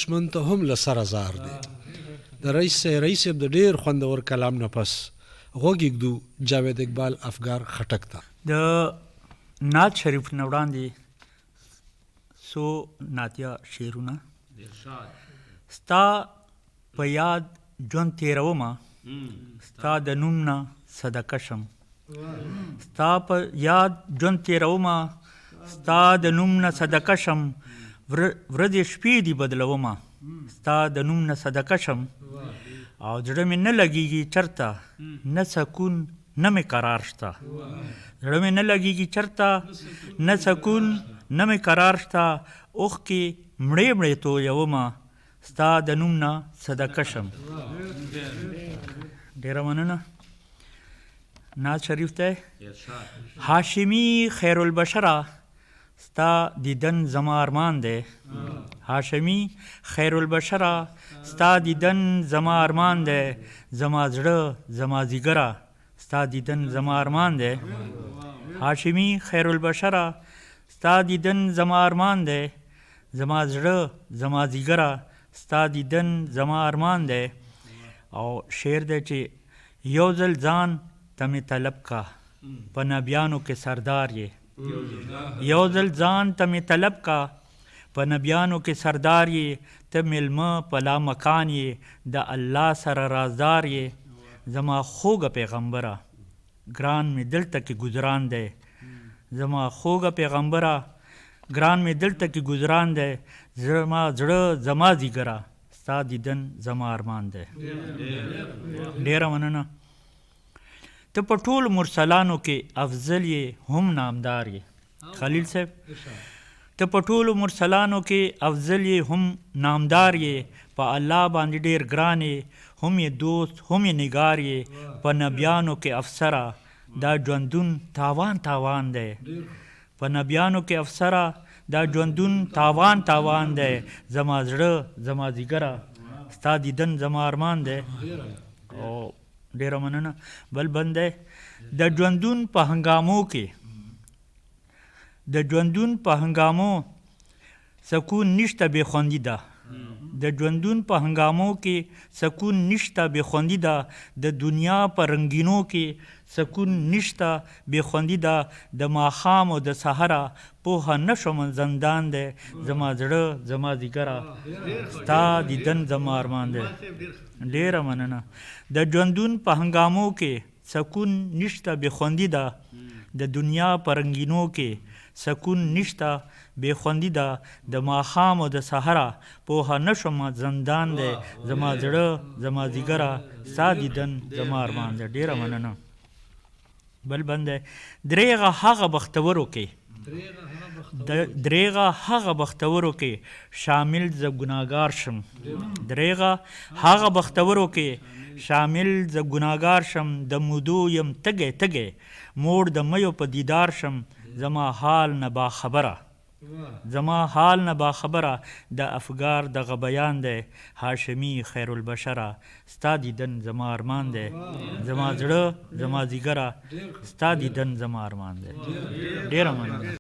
دشمن ته هم له سره زار دی. د رئیس صاحب د ډېر خوندور کلام نه پس غوږ ږدو جاوید اقبال افګار خټک ته. د نعت شریف نه وړاندې څو نعتیه شعرونه. ستا په یاد ژوند تېرومه، ستا د نوم نه صدقه شم. ستا په یاد ژوند تېرومه، ستا د نوم نه صدقه شم. ورځې شپې دي بدلومه، ستا د نوم نه صدقه شم. او زړه مې نه لګېږي چرته، نه سکون نه مې قرار شته. زړه مې نه لګېږي چرته، نه سکون نه مې قرار شته. اوښکې مړې مړې تویومه، ستا د نوم نه صدقه شم. ډېره مننه. نعت شریف دی. هاشمي خیر البشره، ستا دیدن زما ارمان دی. هاشمي خیر البشره، ستا دیدن زما ارمان دی. زما زړه زما ځیګره، ستا دیدن زما ارمان دی. هاشمي خیر البشره، ستا دیدن زما ارمان دی. زما زړه زما ځیګره، ستا دیدن زما ارمان دی. او شعر دی چې یو ځل ځان ته مې طلب کا، په نبیانو کې سردار یې. یو ځل ځان ته مې طلب کا، په نبیانو کې سردار یې. ته میلمه په لامکان یې، د الله سره رازدار یې. زما خوږه پیغمبره، ګران مې دلته کې ګزران دی. زما خوږه پیغمبره، ګران مې دلته کې ګزران دی. زما زړه زما ځیګره، ستا دیدن زما ارمان دی. ډېره مننه. ته په ټولو مرسلانو کې افضل یې هم نامدار یې. خلیل صاحب، ته په ټولو مرسلانو کې افضل یې هم نامدار یې. په الله باندې ډېر ګران یې، هم یې دوست هم یې نګار یې. په نبیانو کې افسره، دا ژوندون تاوان تاوان دی. په نبیانو کې افسره، دا ژوندون تاوان تاوان دی. زما زړه زما ځیګره، ستا دیدن زما ارمان دی. او ډېره مننه. بل بند دی. د ژوندون په هنګامو کې، د ژوندون په هنګامو سکون نشته بې خوندي ده. د ژوندون په هنګامو کې سکون نشته بې خوندي ده. د دنیا په رنګینو کې سکون نشته بې خوندي ده. د ماښام او د سحره پوهه نه شوم زندان دی. زما زړه زما ځیګره، ستا دیدن زما ارمان دی. ډېره مننه. د ژوندون په هنګامو کې سکون نشته بې خوندي ده. د دنیا په رنګینو کې سکون نشته بې خوندي ده. د ماښام او د سحره پوهه نه شوم زندان دی. زما زړه زما ځیګره، ستا دیدن زما ارمان دی. ډېره مننه. بل بند دی. دریغه هغه بختورو کې، دریغه هغه بختورو کې شامل زه ګناهګار شم. دریغه هغه بختورو کې شامل زه ګناهګار شم. د مودو یم تږی تږی، موړ د میو په دیدار شم. زما حال نه باخبره، زما حال نه باخبره، د افګار دغه بیان دی. هاشمي خیر البشره، ستا دیدن زما ارمان دی. زما زړه زما ځیګره، ستا دیدن زما ارمان دی. ډېره مننه.